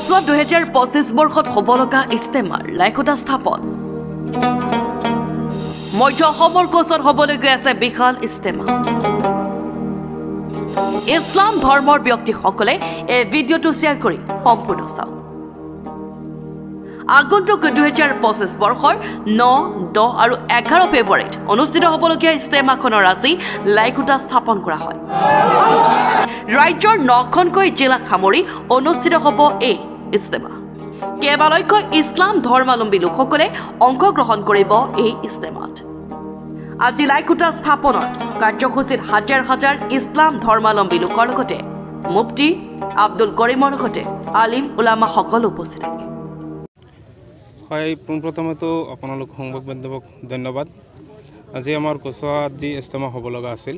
কচুৱাত 2025 বৰ্ষত হ'ব লগা ইস্তেমাৰ লাইখুটা স্থাপন মধ্য অসমৰ কচুৱাত হ'বলৈ গৈ আছে বিশাল ইস্তেমা ইছলাম ধৰ্মৰ ব্যক্তিসকলে এই ভিডিঅ'টো শ্বেয়াৰ কৰি সম্পূৰ্ণ চাওক আগন্তুক 2025 বৰ্ষৰ 9, 10 আৰু 11 ফেব্ৰুৱাৰীত অনুষ্ঠিত হ'বলগীয়া ইস্তেমাখনৰ আজি লাইখুটা স্থাপন কৰা হয় ৰাজ্যৰ 9খনকৈ জিলা সামৰি অনুষ্ঠিত হ'ব এই ইস্তেমা কেইবালক্ষ ইছলাম ধৰ্মাৱলম্বী লোকসকলে অংশগ্ৰহণ কৰিব এই ইস্তেমাত আজি লাইখুটা স্থাপনৰ কাৰ্যসূচীত হাজাৰ হাজাৰ ইছলাম ধৰ্মাৱলম্বী লোকৰ লগতে মুফতি আব্দুল কৰিমৰ লগতে আলিম উলামাসকল উপস্থিত থাকে হয় পোনপ্ৰথমেতো আপোনালোক সংবাদ মাধ্যমক ধন্যবাদ আজি আমাৰ কচুৱাত যি ইস্তেমা হ'ব লগা আছিল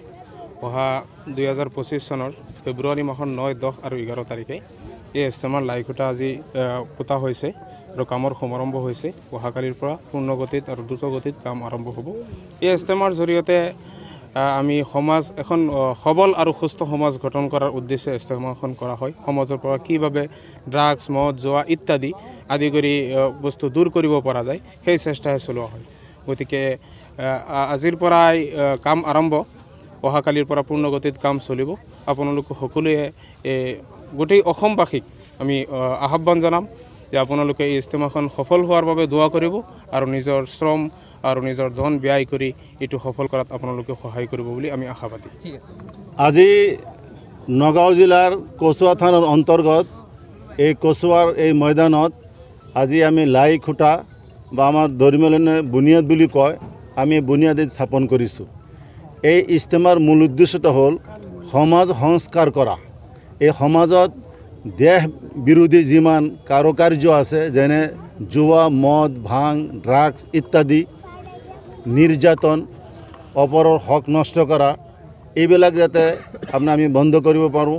অহা 2025 চনৰ ফেব্ৰুৱাৰী মাহৰ 9, 10 আৰু 11 তাৰিখে এই ইস্তেমাৰ লাইখুটা আজি পোতা হৈছে আৰু কামৰ সমাৰম্ভ হৈছে অহাকালিৰ পৰা পূৰ্ণগতিত আৰু দ্ৰুতগতিত কাম আৰম্ভ হ'ব এই ইস্তেমাৰ জৰিয়তে আমি সমাজ এখন সবল আৰু সুস্থ সমাজ গঠন কৰাৰ উদ্দেশ্যে ইস্তেমাখন কৰা হয় সমাজৰ পৰা কিভাৱে ড্ৰাগছ মদ জোৱা ইত্যাদি আদি কৰি বস্তু দূৰ কৰিব পৰা যায় সেই চেষ্টাহে চলোৱা হয় গতিকে আজিৰ পৰাই কাম আৰম্ভ অহাকালিৰ পৰা পূৰ্ণগতিত কাম চলিব আপোনালোক সকলোৱে গোটেই অসমবাসীক আমি আহ্বান জনাম যে আপোনালোকে এই ইস্তেমাখন সফল হোৱাৰ বাবে দোৱা কৰিব আৰু নিজৰ শ্ৰম আৰু নিজৰ ধন ব্যয় কৰি এইটো সফল কৰাত আপোনালোকে সহায় কৰিব বুলি আমি আশাবাদী আজি নগাঁও জিলাৰ কচুৱা থানাৰ অন্তৰ্গত এই কচুৱাৰ এই ময়দানত আজি আমি লাইখুটা বা আমাৰ ধৰ্মীয় বুনিয়াদ বুলি কয় আমি বুনিয়াদ স্থাপন কৰিছোঁ এই ইস্তেমাৰ মূল উদ্দেশ্যটো হ'ল সমাজ সংস্কাৰ কৰা এই সমাজত দেশ বিৰোধী যিমান কাৰুকাৰ্য আছে যেনে জুৱা মদ ভাং ড্ৰাগছ ইত্যাদি নিৰ্যাতন অপৰৰ হক নষ্ট কৰা এইবিলাক যাতে আমি বন্ধ কৰিব পাৰোঁ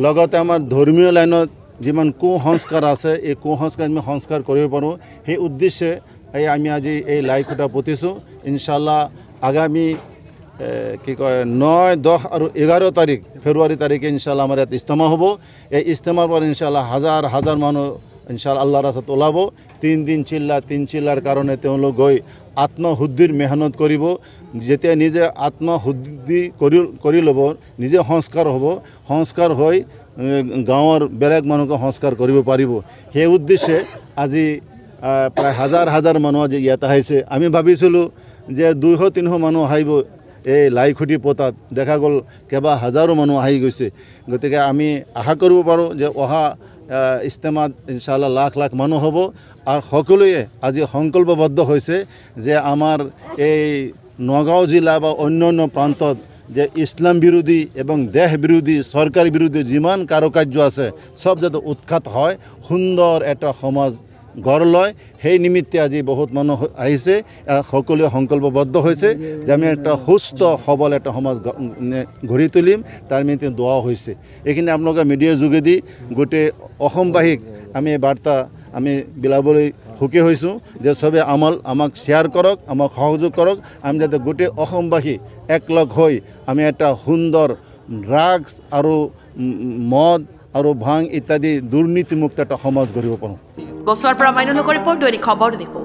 লগতে আমাৰ ধৰ্মীয় লাইনত যিমান কুসংস্কাৰ আছে এই কুসংস্কাৰ আমি সংস্কাৰ কৰিব পাৰোঁ সেই উদ্দেশ্যে আমি আজি এই লাইখুটা পুতিছোঁ ইনশাআল্লাহ আগামী কি কয় 9, 10 আৰু 11 তাৰিখ ফেব্ৰুৱাৰী তাৰিখে ইনশাআল্লাহ আমাৰ ইয়াত ইস্তেমা হ'ব এই ইস্তেমাৰ পৰা ইনশাআল্লাহ হাজাৰ হাজাৰ মানুহ ইনশাআল্লাহ আল্লাহৰ ৰাস্তাত ওলাব 3 দিন তিন চিল্লাৰ কাৰণে তেওঁলোক গৈ আত্মশুদ্ধিৰ মেহনত কৰিব যেতিয়া নিজে আত্মশুদ্ধি কৰি ল'ব নিজে সংস্কাৰ হ'ব সংস্কাৰ হৈ গাঁৱৰ বেলেগ মানুহক সংস্কাৰ কৰিব পাৰিব সেই উদ্দেশ্যে আজি প্ৰায় হাজাৰ হাজাৰ মানুহ আজি ইয়াত আহিছে আমি ভাবিছিলোঁ যে 200-300 মানুহ আহিব এই লাইখুটি পতাত দেখা গ'ল কেইবা হাজাৰো মানুহ আহি গৈছে গতিকে আমি আশা কৰিব পাৰোঁ যে অহা ইস্তেমাত ইনশাআল্লাহ লাখ লাখ মানুহ হ'ব আৰু সকলোৱে আজি সংকল্পবদ্ধ হৈছে যে আমাৰ এই নগাঁও জিলা বা অন্যান্য প্ৰান্তত যে ইছলাম বিৰোধী এবং দেশ বিৰোধী সৰকাৰ বিৰোধী যিমান কাৰুকাৰ্য আছে সব যাতে উৎখাত হয় সুন্দৰ এটা সমাজ গঢ় লয় সেই নিমিত্তে আজি বহুত মানুহ আহিছে সকলোৱে সংকল্পবদ্ধ হৈছে যে আমি একটা সুস্থ সবল একটা সমাজ গঢ়ি তুলিম তাৰ নিমিত্তে দোয়া হৈছে এইখিনি আপোনালোকে মিডিয়াৰ যোগেদি গোটেই অসমবাসীক আমি বাৰ্তা আমি বিলাবলৈ সুখী হৈছোঁ যে সবে আমাক শ্বেয়াৰ কৰক আমাক সহযোগ কৰক আমি যাতে গোটেই অসমবাসী একলগ হৈ আমি এটা সুন্দৰ ড্ৰাগছ আৰু মদ আৰু ভাং ইত্যাদি দুৰ্নীতিমুক্ত এটা সমাজ গঢ়িব পাৰোঁ কচুৱাৰ পৰা মাইনুল হকৰ ৰিপৰ্ট দৈনিক খবৰ দেখো